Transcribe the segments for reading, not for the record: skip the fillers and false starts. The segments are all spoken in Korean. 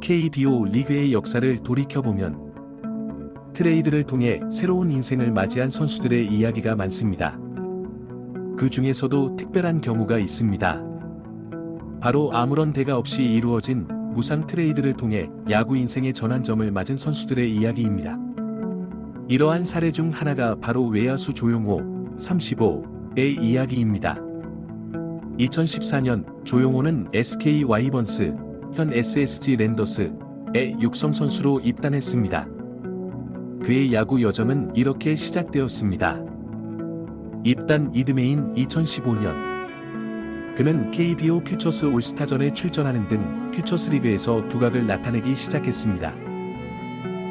KBO 리그의 역사를 돌이켜보면 트레이드를 통해 새로운 인생을 맞이한 선수들의 이야기가 많습니다. 그 중에서도 특별한 경우가 있습니다. 바로 아무런 대가 없이 이루어진 무상 트레이드를 통해 야구 인생의 전환점을 맞은 선수들의 이야기입니다. 이러한 사례 중 하나가 바로 외야수 조용호, 35의 이야기입니다. 2014년 조용호는 SK 와이번스, 현 SSG 랜더스의 육성 선수로 입단했습니다. 그의 야구 여정은 이렇게 시작되었습니다. 입단 이듬해인 2015년 그는 KBO 퓨처스 올스타전에 출전하는 등 퓨처스 리그에서 두각을 나타내기 시작했습니다.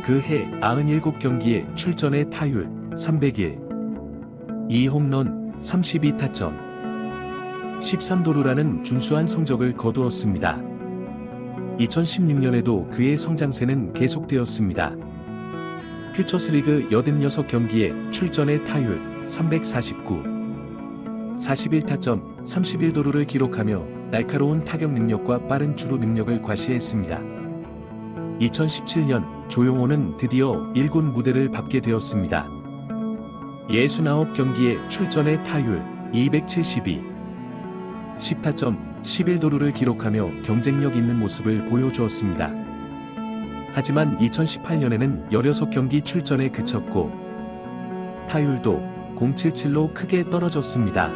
그해 97경기에 출전해 타율 301, 2홈런 32타점, 13도루라는 준수한 성적을 거두었습니다. 2016년에도 그의 성장세는 계속되었습니다. 퓨처스 리그 86경기에 출전해 타율 349, 41타점, 31도루를 기록하며 날카로운 타격 능력과 빠른 주루 능력을 과시했습니다. 2017년 조용호는 드디어 1군 무대를 밟게 되었습니다. 69경기에 출전해 타율 272, 10타점, 11도루를 기록하며 경쟁력 있는 모습을 보여주었습니다. 하지만 2018년에는 16경기 출전에 그쳤고 타율도 0.77로 크게 떨어졌습니다.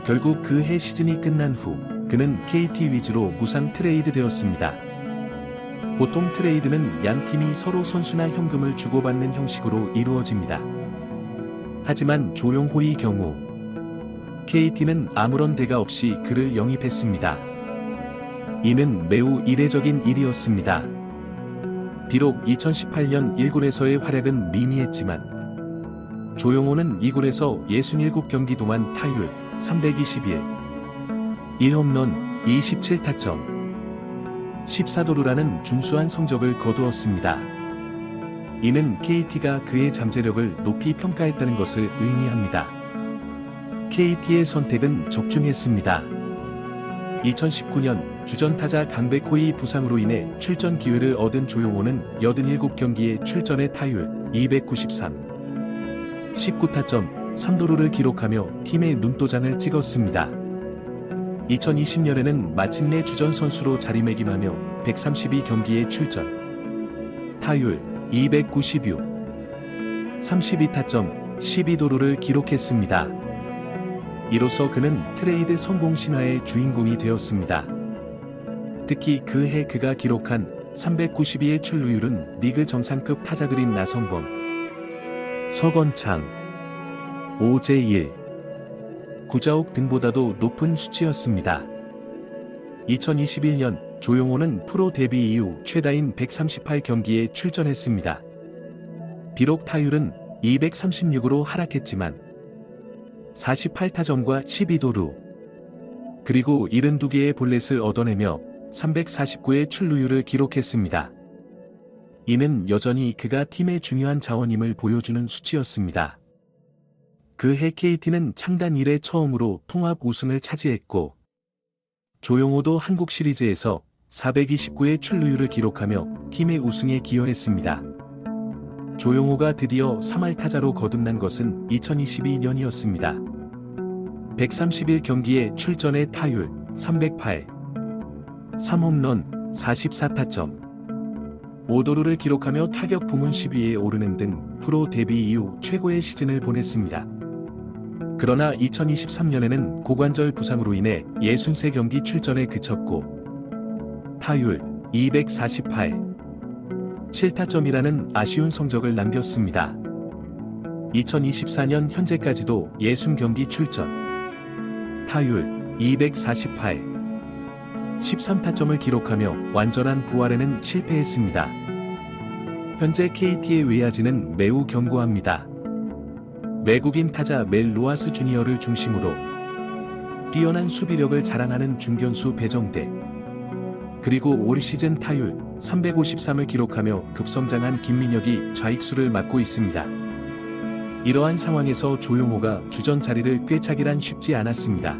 결국 그해 시즌이 끝난 후 그는 KT 위즈로 무상 트레이드 되었습니다. 보통 트레이드는 양 팀이 서로 선수나 현금을 주고받는 형식으로 이루어집니다. 하지만 조용호의 경우 KT는 아무런 대가 없이 그를 영입했습니다. 이는 매우 이례적인 일이었습니다. 비록 2018년 1군에서의 활약은 미미했지만 조용호는 2군에서 67경기 동안 타율 321, 1홈런 27타점, 14도루라는 준수한 성적을 거두었습니다. 이는 KT가 그의 잠재력을 높이 평가했다는 것을 의미합니다. KT의 선택은 적중했습니다. 2019년 주전타자 강백호의 부상으로 인해 출전 기회를 얻은 조용호는 87경기에 출전해 타율 293, 19타점, 3도루를 기록하며 팀의 눈도장을 찍었습니다. 2020년에는 마침내 주전 선수로 자리매김하며 132경기에 출전, 타율 296, 32타점, 12도루를 기록했습니다. 이로써 그는 트레이드 성공 신화의 주인공이 되었습니다. 특히 그해 그가 기록한 392의 출루율은 리그 정상급 타자들인 나성범, 서건창, 오재일, 구자욱 등보다도 높은 수치였습니다. 2021년 조용호는 프로 데뷔 이후 최다인 138경기에 출전했습니다. 비록 타율은 236으로 하락했지만 48타점과 12도루, 그리고 72개의 볼넷을 얻어내며 349의 출루율을 기록했습니다. 이는 여전히 그가 팀의 중요한 자원임을 보여주는 수치였습니다. 그해 KT는 창단 이래 처음으로 통합 우승을 차지했고 조용호도 한국 시리즈에서 429의 출루율을 기록하며 팀의 우승에 기여했습니다. 조용호가 드디어 3할 타자로 거듭난 것은 2022년이었습니다. 131경기에 출전해 타율 308, 3홈런 44타점, 5도루를 기록하며 타격 부문 10위에 오르는 등 프로 데뷔 이후 최고의 시즌을 보냈습니다. 그러나 2023년에는 고관절 부상으로 인해 63경기 출전에 그쳤고 타율 248, 7타점이라는 아쉬운 성적을 남겼습니다. 2024년 현재까지도 60경기 출전, 타율 248, 13타점을 기록하며 완전한 부활에는 실패했습니다. 현재 KT의 외야진은 매우 견고합니다. 외국인 타자 멜 로하스 주니어를 중심으로 뛰어난 수비력을 자랑하는 중견수 배정대, 그리고 올 시즌 타율 353을 기록하며 급성장한 김민혁이 좌익수를 맡고 있습니다. 이러한 상황에서 조용호가 주전 자리를 꿰차기란 쉽지 않았습니다.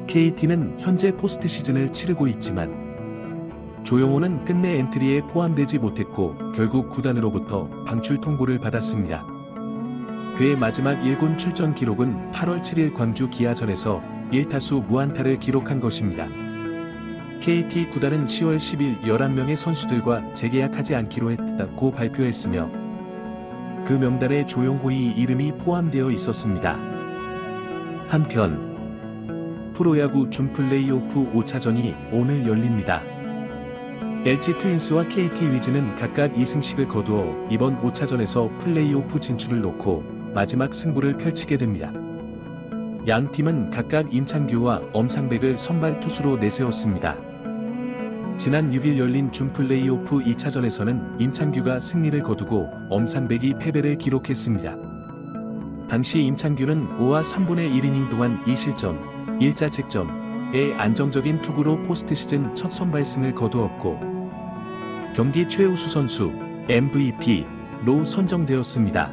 KT는 현재 포스트 시즌을 치르고 있지만 조용호는 끝내 엔트리에 포함되지 못했고 결국 구단으로부터 방출 통보를 받았습니다. 그의 마지막 1군 출전 기록은 8월 7일 광주 기아전에서 1타수 무안타를 기록한 것입니다. KT 구단은 10월 10일 11명의 선수들과 재계약하지 않기로 했다고 발표했으며 그 명단에 조용호의 이름이 포함되어 있었습니다. 한편 프로야구 준플레이오프 5차전이 오늘 열립니다. LG 트윈스와 KT 위즈는 각각 2승씩을 거두어 이번 5차전에서 플레이오프 진출을 놓고 마지막 승부를 펼치게 됩니다. 양 팀은 각각 임창규와 엄상백을 선발 투수로 내세웠습니다. 지난 6일 열린 준플레이오프 2차전에서는 임창규가 승리를 거두고 엄상백이 패배를 기록했습니다. 당시 임창규는 5와 3분의 1이닝 동안 2실점, 1자책점의 안정적인 투구로 포스트시즌 첫 선발승을 거두었고 경기 최우수 선수 MVP로 선정되었습니다.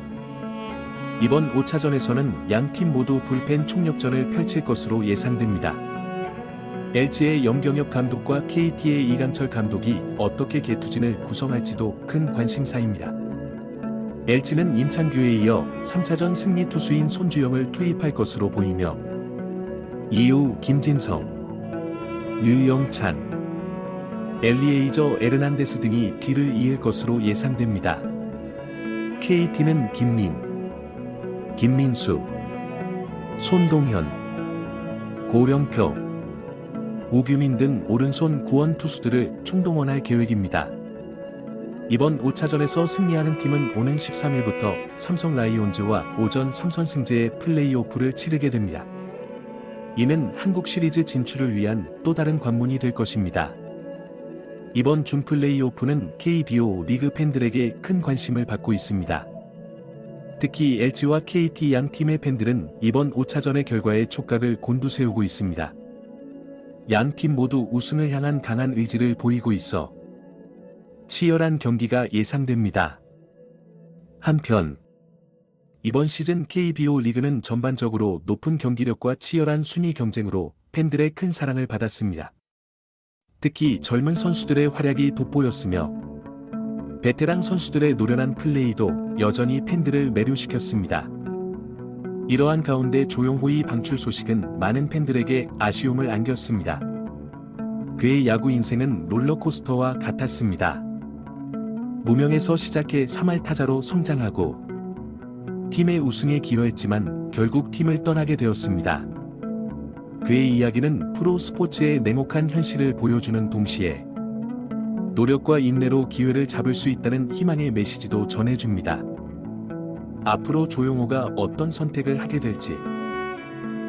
이번 5차전에서는 양 팀 모두 불펜 총력전을 펼칠 것으로 예상됩니다. LG의 염경엽 감독과 KT의 이강철 감독이 어떻게 개투진을 구성할지도 큰 관심사입니다. LG는 임창규에 이어 3차전 승리 투수인 손주영을 투입할 것으로 보이며 이후 김진성, 류영찬, 엘리에이저 에르난데스 등이 뒤를 이을 것으로 예상됩니다. KT는 김민수, 손동현, 고령표, 오규민 등 오른손 구원 투수들을 총동원할 계획입니다. 이번 5차전에서 승리하는 팀은 오는 13일부터 삼성 라이온즈와 오전 3선승제의 플레이오프를 치르게 됩니다. 이는 한국 시리즈 진출을 위한 또 다른 관문이 될 것입니다. 이번 준 플레이오프는 KBO 리그 팬들에게 큰 관심을 받고 있습니다. 특히 LG와 KT 양 팀의 팬들은 이번 5차전의 결과에 촉각을 곤두세우고 있습니다. 양 팀 모두 우승을 향한 강한 의지를 보이고 있어 치열한 경기가 예상됩니다. 한편 이번 시즌 KBO 리그는 전반적으로 높은 경기력과 치열한 순위 경쟁으로 팬들의 큰 사랑을 받았습니다. 특히 젊은 선수들의 활약이 돋보였으며 베테랑 선수들의 노련한 플레이도 여전히 팬들을 매료시켰습니다. 이러한 가운데 조용호의 방출 소식은 많은 팬들에게 아쉬움을 안겼습니다. 그의 야구 인생은 롤러코스터와 같았습니다. 무명에서 시작해 3할 타자로 성장하고 팀의 우승에 기여했지만 결국 팀을 떠나게 되었습니다. 그의 이야기는 프로 스포츠의 냉혹한 현실을 보여주는 동시에 노력과 인내로 기회를 잡을 수 있다는 희망의 메시지도 전해줍니다. 앞으로 조용호가 어떤 선택을 하게 될지,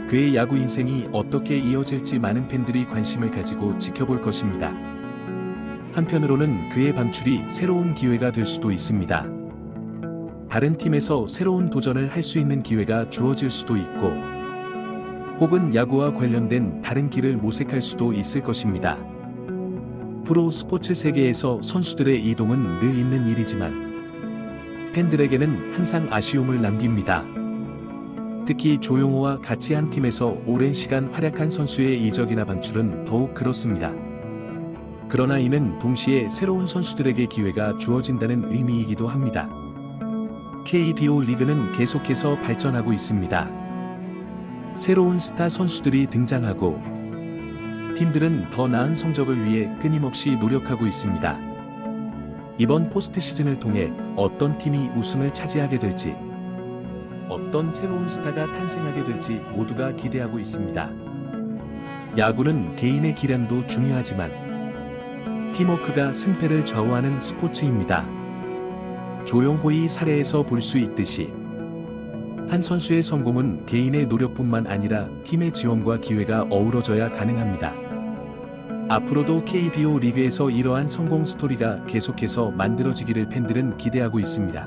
그의 야구 인생이 어떻게 이어질지 많은 팬들이 관심을 가지고 지켜볼 것입니다. 한편으로는 그의 방출이 새로운 기회가 될 수도 있습니다. 다른 팀에서 새로운 도전을 할 수 있는 기회가 주어질 수도 있고, 혹은 야구와 관련된 다른 길을 모색할 수도 있을 것입니다. 프로 스포츠 세계에서 선수들의 이동은 늘 있는 일이지만 팬들에게는 항상 아쉬움을 남깁니다. 특히 조용호와 같이 한 팀에서 오랜 시간 활약한 선수의 이적이나 방출은 더욱 그렇습니다. 그러나 이는 동시에 새로운 선수들에게 기회가 주어진다는 의미이기도 합니다. KBO 리그는 계속해서 발전하고 있습니다. 새로운 스타 선수들이 등장하고 팀들은 더 나은 성적을 위해 끊임없이 노력하고 있습니다. 이번 포스트 시즌을 통해 어떤 팀이 우승을 차지하게 될지, 어떤 새로운 스타가 탄생하게 될지 모두가 기대하고 있습니다. 야구는 개인의 기량도 중요하지만 팀워크가 승패를 좌우하는 스포츠입니다. 조용호의 사례에서 볼 수 있듯이 한 선수의 성공은 개인의 노력뿐만 아니라 팀의 지원과 기회가 어우러져야 가능합니다. 앞으로도 KBO 리그에서 이러한 성공 스토리가 계속해서 만들어지기를 팬들은 기대하고 있습니다.